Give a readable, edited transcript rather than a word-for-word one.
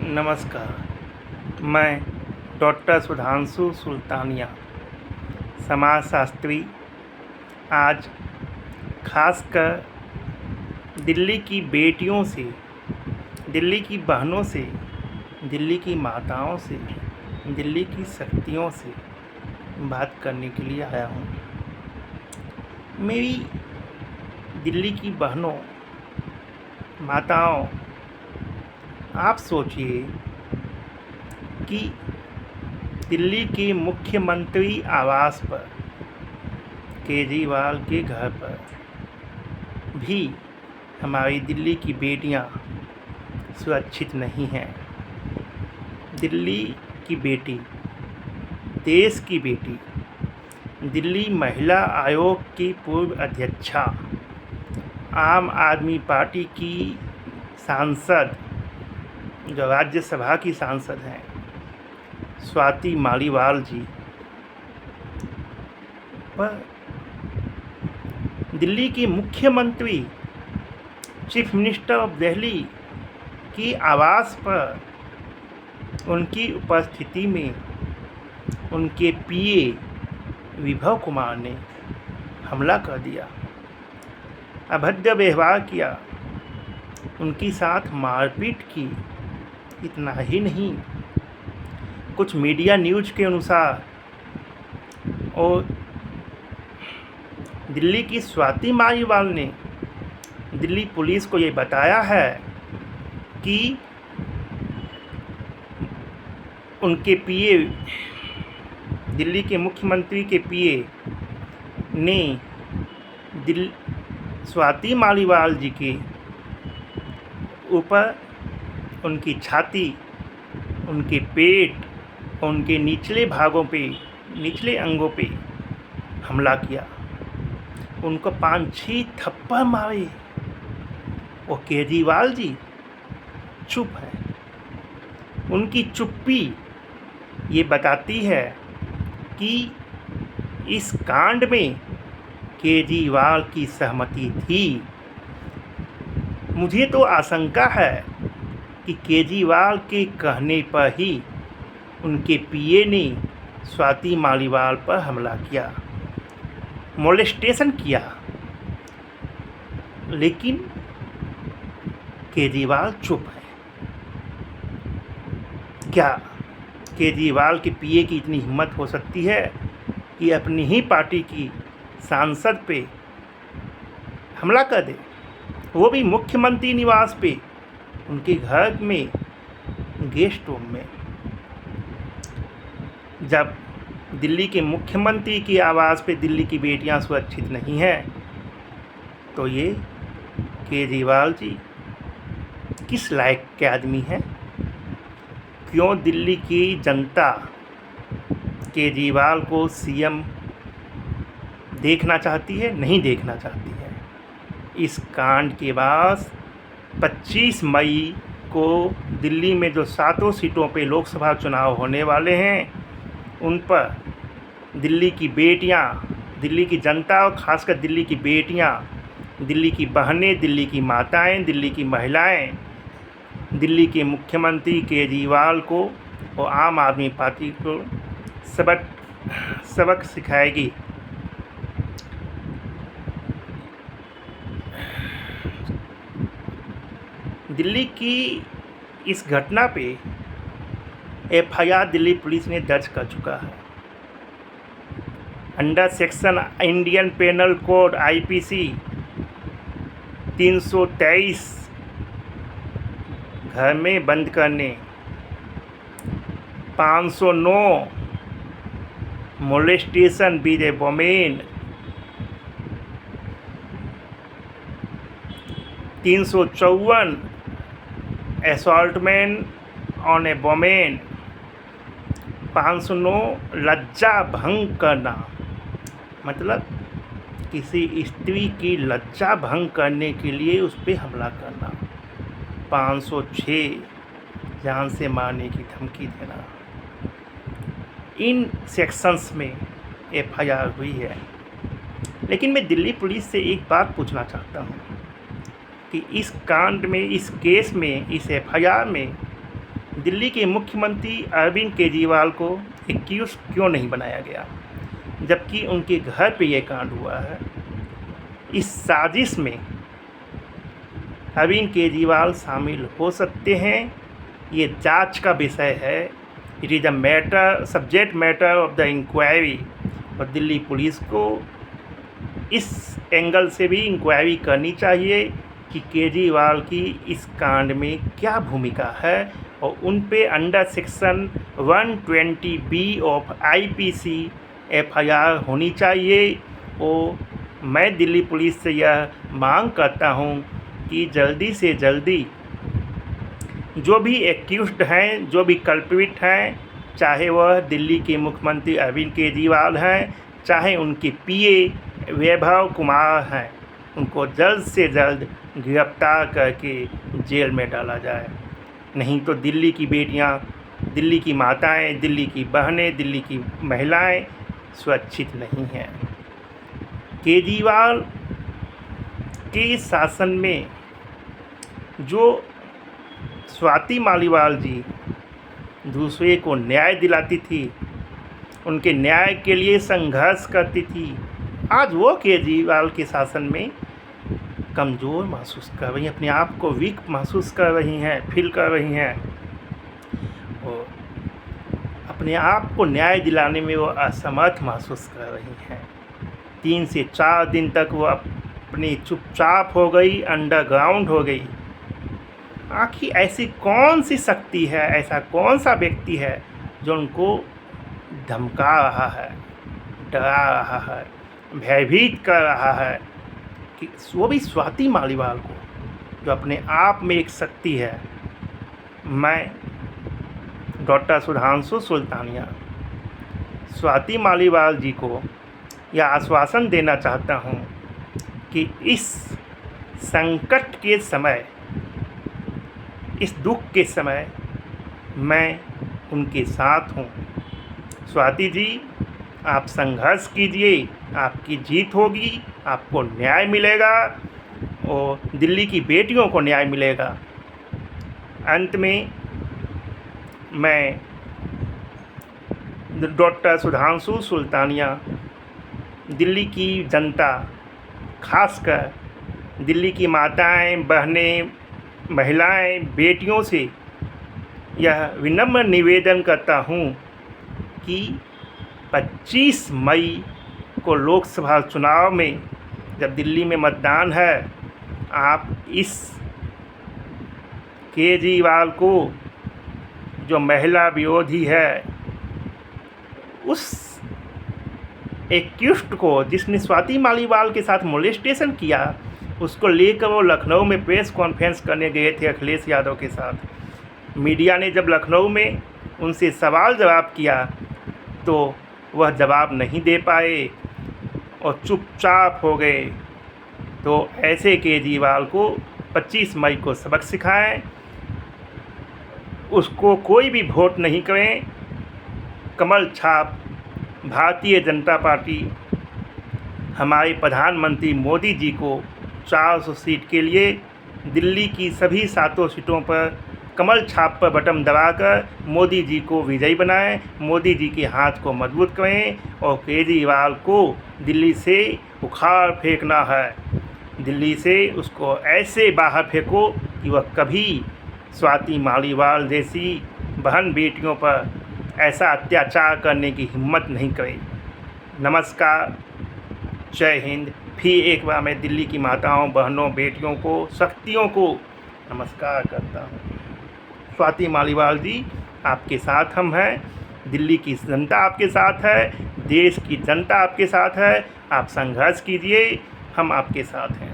नमस्कार। मैं डॉक्टर सुधांशु सुल्तानिया, समाजशास्त्री, आज खासकर दिल्ली की बेटियों से, दिल्ली की बहनों से, दिल्ली की माताओं से, दिल्ली की शक्तियों से बात करने के लिए आया हूँ। मेरी दिल्ली की बहनों, माताओं, आप सोचिए कि दिल्ली के मुख्यमंत्री आवास पर, केजरीवाल के घर पर भी हमारी दिल्ली की बेटियां सुरक्षित नहीं हैं। दिल्ली की बेटी, देश की बेटी, दिल्ली महिला आयोग की पूर्व अध्यक्षा, आम आदमी पार्टी की सांसद, जो राज्यसभा की सांसद हैं, स्वाति मालीवाल जी पर दिल्ली के मुख्यमंत्री, चीफ मिनिस्टर ऑफ दिल्ली की आवास पर उनकी उपस्थिति में उनके पीए विभव कुमार ने हमला कर दिया, अभद्र व्यवहार किया, उनके साथ मारपीट की। इतना ही नहीं, कुछ मीडिया न्यूज़ के अनुसार और दिल्ली की स्वाति मालीवाल ने दिल्ली पुलिस को ये बताया है कि उनके पीए, दिल्ली के मुख्यमंत्री के पीए ने स्वाति मालीवाल जी के ऊपर, उनकी छाती, उनके पेट, उनके निचले भागों पे, निचले अंगों पे हमला किया, उनको 5-6 थप्पड़ मारे। और केजरीवाल जी चुप हैं। उनकी चुप्पी ये बताती है कि इस कांड में केजरीवाल की सहमति थी। मुझे तो आशंका है कि केजरीवाल के कहने पर ही उनके पीए ने स्वाति मालीवाल पर हमला किया, मोलेस्टेशन किया। लेकिन केजरीवाल चुप है। क्या केजरीवाल के पीए की इतनी हिम्मत हो सकती है कि अपनी ही पार्टी की सांसद पे हमला कर दे, वो भी मुख्यमंत्री निवास पे, उनके घर में, गेस्ट रूम में? जब दिल्ली के मुख्यमंत्री की आवास पे दिल्ली की बेटियां सुरक्षित नहीं हैं, तो ये केजरीवाल जी किस लायक के आदमी हैं? क्यों दिल्ली की जनता केजरीवाल को सीएम देखना चाहती है? नहीं देखना चाहती है। इस कांड के बाद 25 मई को दिल्ली में जो 7 सीटों पे लोकसभा चुनाव होने वाले हैं, उन पर दिल्ली की बेटियां, दिल्ली की जनता और खासकर दिल्ली की बेटियां, दिल्ली की बहनें, दिल्ली की माताएं, दिल्ली की महिलाएं, दिल्ली के मुख्यमंत्री केजरीवाल को और आम आदमी पार्टी को सबक सिखाएगी। दिल्ली की इस घटना पे एफआईआर दिल्ली पुलिस ने दर्ज कर चुका है। Under section Indian penal code IPC 323 घर में बंद करने, 509 molestation with a women, 354 assaultment on a women, 509 लज्जा भंग करना, मतलब किसी स्त्री की लज्जा भंग करने के लिए उस पर हमला करना, 506 जान से मारने की धमकी देना। इन सेक्शंस में एफआईआर हुई है। लेकिन मैं दिल्ली पुलिस से एक बात पूछना चाहता हूँ कि इस कांड में, इस केस में, इस एफआईआर में दिल्ली के मुख्यमंत्री अरविंद केजरीवाल को एक्यूज क्यों नहीं बनाया गया, जबकि उनके घर पे ये कांड हुआ है। इस साजिश में अरविंद केजरीवाल शामिल हो सकते हैं, ये जांच का विषय है। It is the subject matter of the inquiry. और दिल्ली पुलिस को इस एंगल से भी इंक्वायरी करनी चाहिए कि केजरीवाल की इस कांड में क्या भूमिका है, और उन पे under section 120B of IPC FIR होनी चाहिए। और मैं दिल्ली पुलिस से यह मांग करता हूं कि जल्दी से जल्दी जो भी एक्यूज्ड हैं, जो भी कल्प्रिट हैं, चाहे वह दिल्ली के मुख्यमंत्री अरविंद केजरीवाल हैं, चाहे उनके PA वैभव कुमार हैं, उनको जल्द से जल्द गिरफ्तार करके जेल में डाला जाए। नहीं तो दिल्ली की बेटियां, दिल्ली की माताएं, दिल्ली की बहनें, दिल्ली की महिलाएं सुरक्षित नहीं हैं। केजरीवाल के शासन में जो स्वाति मालीवाल जी दूसरे को न्याय दिलाती थी, उनके न्याय के लिए संघर्ष करती थी, आज वो केजरीवाल के शासन में कमज़ोर महसूस कर रही हैं, अपने आप को वीक महसूस कर रही हैं, फील कर रही हैं, और अपने आप को न्याय दिलाने में वो असमर्थ महसूस कर रही हैं। 3 से 4 दिन तक वो अपनी चुपचाप हो गई, अंडरग्राउंड हो गई। आखिर ऐसी कौन सी शक्ति है, ऐसा कौन सा व्यक्ति है जो उनको धमका रहा है, डरा रहा है, भयभीत कर रहा है, कि वो भी स्वाति मालीवाल को, जो अपने आप में एक शक्ति है। मैं डॉक्टर सुधांशु सुल्तानिया स्वाति मालीवाल जी को यह आश्वासन देना चाहता हूँ कि इस संकट के समय, इस दुख के समय मैं उनके साथ हूँ। स्वाति जी, आप संघर्ष कीजिए, आपकी जीत होगी, आपको न्याय मिलेगा और दिल्ली की बेटियों को न्याय मिलेगा। अंत में मैं डॉक्टर सुधांशु सुल्तानिया दिल्ली की जनता, खासकर दिल्ली की माताएं, बहनें, महिलाएं, बेटियों से यह विनम्र निवेदन करता हूं कि 25 मई को लोकसभा चुनाव में जब दिल्ली में मतदान है, आप इस केजरीवाल को, जो महिला विरोधी है, उस एक्यूज्ड को जिसने स्वाति मालीवाल के साथ मोलेस्टेशन किया, उसको लेकर वो लखनऊ में प्रेस कॉन्फ्रेंस करने गए थे अखिलेश यादव के साथ। मीडिया ने जब लखनऊ में उनसे सवाल जवाब किया तो वह जवाब नहीं दे पाए और चुपचाप हो गए। तो ऐसे केजरीवाल को 25 मई को सबक सिखाएं, उसको कोई भी वोट नहीं करें। कमल छाप भारतीय जनता पार्टी हमारे प्रधानमंत्री मोदी जी को 400 सीट के लिए दिल्ली की सभी 7 सीटों पर कमल छाप पर बटन दबाकर मोदी जी को विजयी बनाएं, मोदी जी के हाथ को मजबूत करें और केजरीवाल को दिल्ली से उखाड़ फेंकना है। दिल्ली से उसको ऐसे बाहर फेंको कि वह कभी स्वाति मालीवाल जैसी बहन बेटियों पर ऐसा अत्याचार करने की हिम्मत नहीं करे। नमस्कार, जय हिंद। फिर एक बार मैं दिल्ली की माताओं, बहनों, बेटियों को, शक्तियों को नमस्कार करता हूँ। स्वाति मालीवाल जी, आपके साथ हम हैं, दिल्ली की जनता आपके साथ है, देश की जनता आपके साथ है। आप संघर्ष कीजिए, हम आपके साथ हैं।